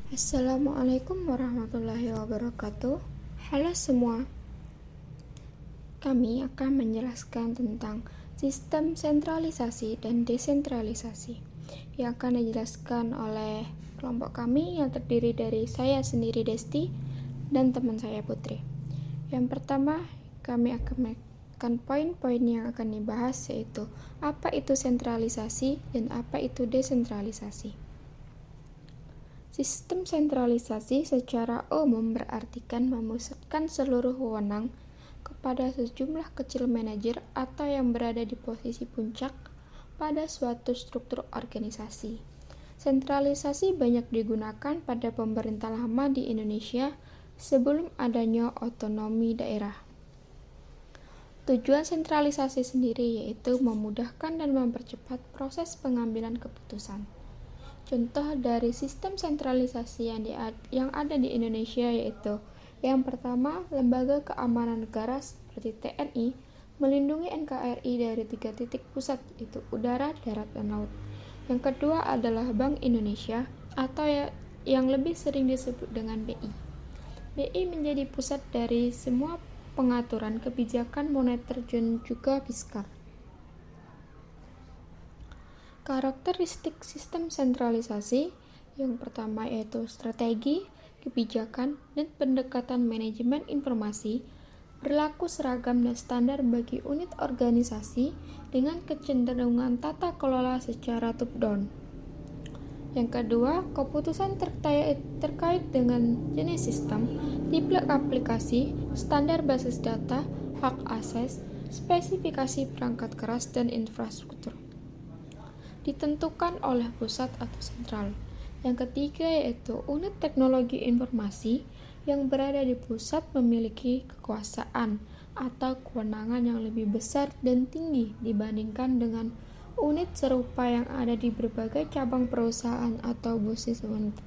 Assalamualaikum warahmatullahi wabarakatuh. Halo semua, kami akan menjelaskan tentang sistem sentralisasi dan desentralisasi yang akan dijelaskan oleh kelompok kami yang terdiri dari saya sendiri Desti dan teman saya Putri. Yang pertama, kami akan poin-poin yang akan dibahas, yaitu apa itu sentralisasi dan apa itu desentralisasi. Sistem sentralisasi secara umum berartikan memusatkan seluruh wewenang kepada sejumlah kecil manajer atau yang berada di posisi puncak pada suatu struktur organisasi. Sentralisasi banyak digunakan pada pemerintah lama di Indonesia sebelum adanya otonomi daerah. Tujuan sentralisasi sendiri yaitu memudahkan dan mempercepat proses pengambilan keputusan. Contoh dari sistem sentralisasi yang ada di Indonesia yaitu yang pertama, lembaga keamanan negara seperti TNI melindungi NKRI dari 3 titik pusat, yaitu udara, darat, dan laut. Yang kedua adalah Bank Indonesia atau yang lebih sering disebut dengan BI. BI menjadi pusat dari semua pengaturan kebijakan moneter dan juga fiskal. Karakteristik sistem sentralisasi yang pertama yaitu strategi, kebijakan, dan pendekatan manajemen informasi berlaku seragam dan standar bagi unit organisasi dengan kecenderungan tata kelola secara top-down. Yang kedua, keputusan terkait dengan jenis sistem, tipe aplikasi, standar basis data, hak akses, spesifikasi perangkat keras, dan infrastruktur ditentukan oleh pusat atau sentral. Yang ketiga yaitu unit teknologi informasi yang berada di pusat memiliki kekuasaan atau kewenangan yang lebih besar dan tinggi dibandingkan dengan unit serupa yang ada di berbagai cabang perusahaan atau bisnis unit.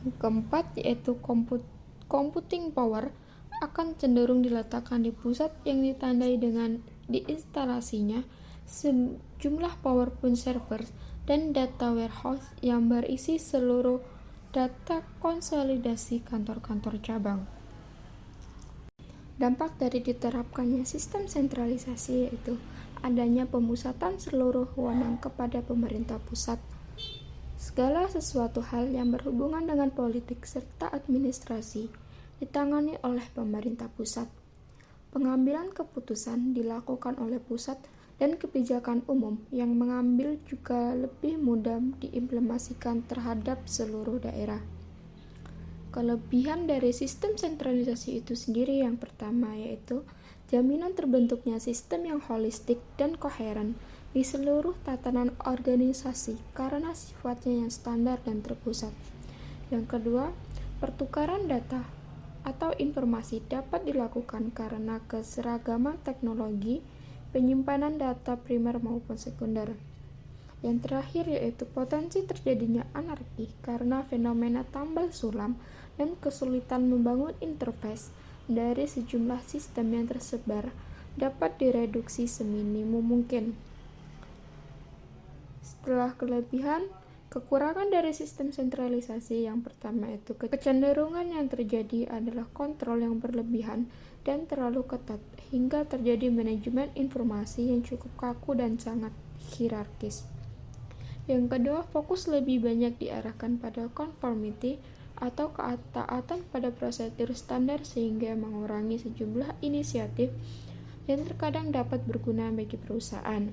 Yang keempat yaitu computing power akan cenderung diletakkan di pusat yang ditandai dengan diinstalasinya sejumlah PowerPoint server dan data warehouse yang berisi seluruh data konsolidasi kantor-kantor cabang. Dampak dari diterapkannya sistem sentralisasi yaitu adanya pemusatan seluruh wewenang kepada pemerintah pusat. Segala sesuatu hal yang berhubungan dengan politik serta administrasi ditangani oleh pemerintah pusat. Pengambilan keputusan dilakukan oleh pusat dan kebijakan umum yang mengambil juga lebih mudah diimplementasikan terhadap seluruh daerah. Kelebihan dari sistem sentralisasi itu sendiri yang pertama yaitu jaminan terbentuknya sistem yang holistik dan koheren di seluruh tatanan organisasi karena sifatnya yang standar dan terpusat. Yang kedua, pertukaran data atau informasi dapat dilakukan karena keseragaman teknologi penyimpanan data primer maupun sekunder. Yang terakhir yaitu potensi terjadinya anarki karena fenomena tambal sulam dan kesulitan membangun interface dari sejumlah sistem yang tersebar dapat direduksi seminimum mungkin. Setelah kelebihan, kekurangan dari sistem sentralisasi yang pertama itu kecenderungan yang terjadi adalah kontrol yang berlebihan dan terlalu ketat hingga terjadi manajemen informasi yang cukup kaku dan sangat hierarkis. Yang kedua, fokus lebih banyak diarahkan pada conformity atau ketaatan pada prosedur standar sehingga mengurangi sejumlah inisiatif yang terkadang dapat berguna bagi perusahaan.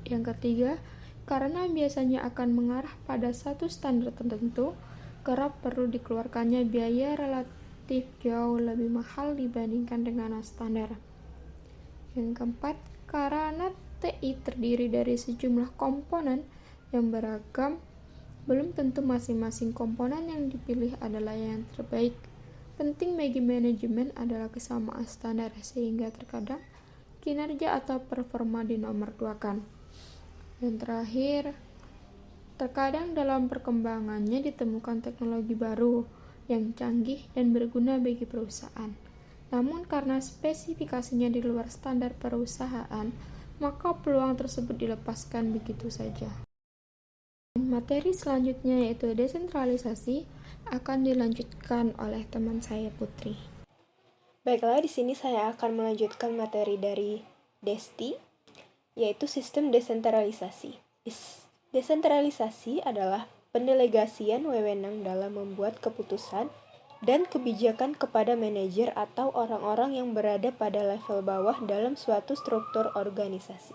Yang ketiga, karena biasanya akan mengarah pada satu standar tertentu, kerap perlu dikeluarkannya biaya relatif jauh lebih mahal dibandingkan dengan non-standar. Yang keempat, karena TI terdiri dari sejumlah komponen yang beragam, belum tentu masing-masing komponen yang dipilih adalah yang terbaik. Penting bagi manajemen adalah kesamaan standar sehingga terkadang kinerja atau performa dinomorduakan. Yang terakhir, terkadang dalam perkembangannya ditemukan teknologi baru yang canggih dan berguna bagi perusahaan. Namun karena spesifikasinya di luar standar perusahaan, maka peluang tersebut dilepaskan begitu saja. Materi selanjutnya yaitu desentralisasi akan dilanjutkan oleh teman saya Putri. Baiklah, di sini saya akan melanjutkan materi dari Desti, yaitu sistem desentralisasi. Desentralisasi adalah pendelegasian wewenang dalam membuat keputusan dan kebijakan kepada manajer atau orang-orang yang berada pada level bawah dalam suatu struktur organisasi.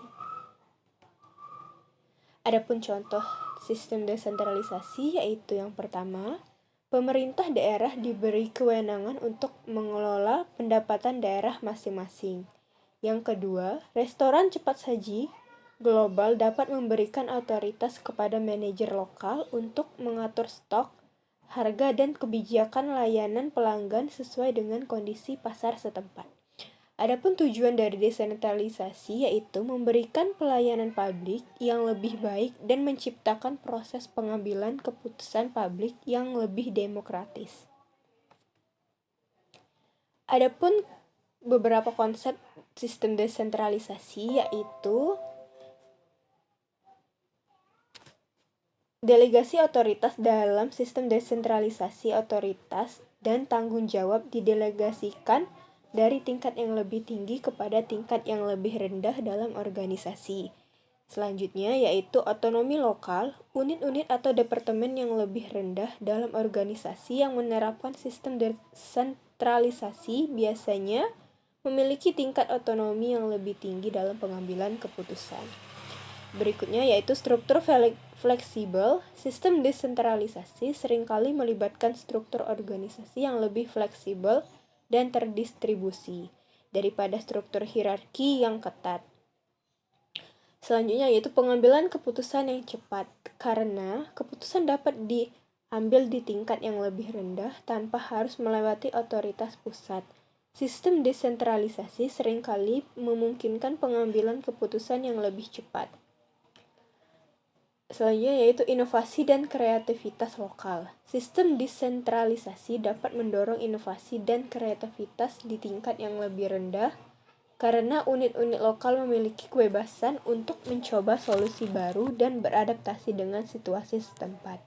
Adapun contoh sistem desentralisasi yaitu yang pertama, pemerintah daerah diberi kewenangan untuk mengelola pendapatan daerah masing-masing. Yang kedua, restoran cepat saji global dapat memberikan otoritas kepada manajer lokal untuk mengatur stok, harga, dan kebijakan layanan pelanggan sesuai dengan kondisi pasar setempat. Adapun tujuan dari desentralisasi yaitu memberikan pelayanan publik yang lebih baik dan menciptakan proses pengambilan keputusan publik yang lebih demokratis. Adapun beberapa konsep sistem desentralisasi yaitu delegasi otoritas. Dalam sistem desentralisasi, otoritas dan tanggung jawab didelegasikan dari tingkat yang lebih tinggi kepada tingkat yang lebih rendah dalam organisasi. Selanjutnya yaitu otonomi lokal, unit-unit atau departemen yang lebih rendah dalam organisasi yang menerapkan sistem desentralisasi biasanya memiliki tingkat otonomi yang lebih tinggi dalam pengambilan keputusan. Berikutnya yaitu struktur fleksibel. Sistem desentralisasi seringkali melibatkan struktur organisasi yang lebih fleksibel dan terdistribusi daripada struktur hierarki yang ketat. Selanjutnya yaitu pengambilan keputusan yang cepat, karena keputusan dapat diambil di tingkat yang lebih rendah tanpa harus melewati otoritas pusat. Sistem desentralisasi seringkali memungkinkan pengambilan keputusan yang lebih cepat. Selanjutnya yaitu inovasi dan kreativitas lokal. Sistem desentralisasi dapat mendorong inovasi dan kreativitas di tingkat yang lebih rendah karena unit-unit lokal memiliki kebebasan untuk mencoba solusi baru dan beradaptasi dengan situasi setempat.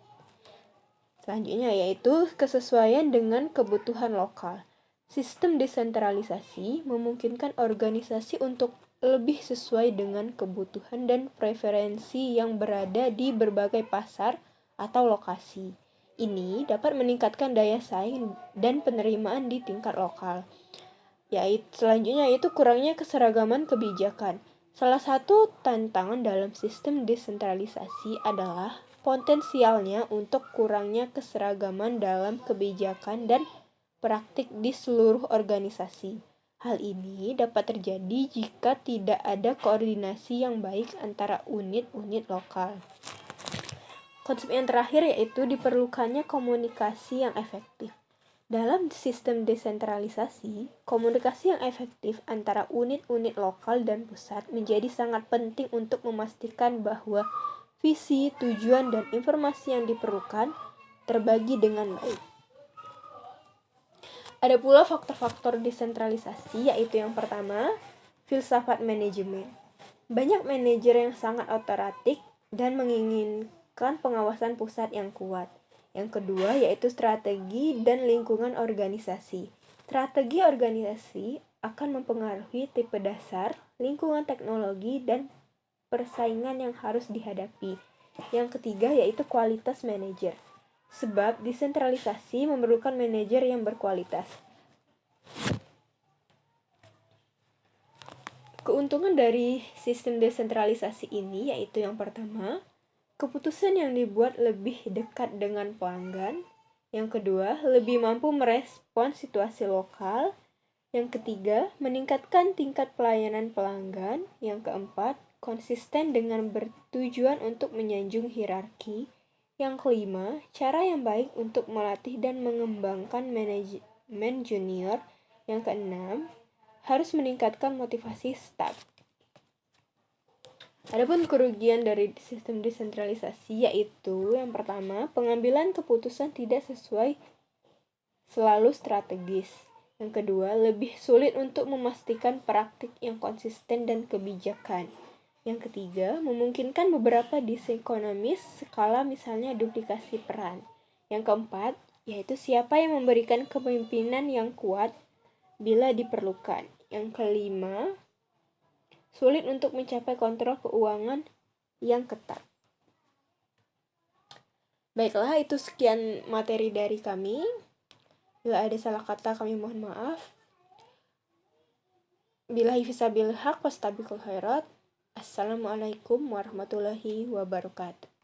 Selanjutnya yaitu kesesuaian dengan kebutuhan lokal. Sistem desentralisasi memungkinkan organisasi untuk lebih sesuai dengan kebutuhan dan preferensi yang berada di berbagai pasar atau lokasi. Ini dapat meningkatkan daya saing dan penerimaan di tingkat lokal. Selanjutnya yaitu kurangnya keseragaman kebijakan. Salah satu tantangan dalam sistem desentralisasi adalah potensialnya untuk kurangnya keseragaman dalam kebijakan dan praktik di seluruh organisasi. Hal ini dapat terjadi jika tidak ada koordinasi yang baik antara unit-unit lokal. Konsep yang terakhir yaitu diperlukannya komunikasi yang efektif. Dalam sistem desentralisasi, komunikasi yang efektif antara unit-unit lokal dan pusat menjadi sangat penting untuk memastikan bahwa visi, tujuan, dan informasi yang diperlukan terbagi dengan baik. Ada pula faktor-faktor desentralisasi, yaitu yang pertama, filsafat manajemen. Banyak manajer yang sangat otoratik dan menginginkan pengawasan pusat yang kuat. Yang kedua, yaitu strategi dan lingkungan organisasi. Strategi organisasi akan mempengaruhi tipe dasar, lingkungan teknologi, dan persaingan yang harus dihadapi. Yang ketiga, yaitu kualitas manajer. Sebab desentralisasi memerlukan manajer yang berkualitas. Keuntungan dari sistem desentralisasi ini yaitu yang pertama, keputusan yang dibuat lebih dekat dengan pelanggan. Yang kedua, lebih mampu merespon situasi lokal. Yang ketiga, meningkatkan tingkat pelayanan pelanggan. Yang keempat, konsisten dengan bertujuan untuk menyanjung hierarki. Yang kelima, cara yang baik untuk melatih dan mengembangkan manajemen junior. Yang keenam, harus meningkatkan motivasi staf. Adapun kerugian dari sistem desentralisasi yaitu yang pertama, pengambilan keputusan tidak sesuai selalu strategis. Yang kedua, lebih sulit untuk memastikan praktik yang konsisten dan kebijakan. Yang ketiga, memungkinkan beberapa disekonomis skala, misalnya duplikasi peran. Yang keempat, yaitu siapa yang memberikan kepemimpinan yang kuat bila diperlukan. Yang kelima, sulit untuk mencapai kontrol keuangan yang ketat. Baiklah, itu sekian materi dari kami. Bila ada salah kata, kami mohon maaf. Billahi fisabilil haq wastabiqul khairat. Assalamualaikum warahmatullahi wabarakatuh.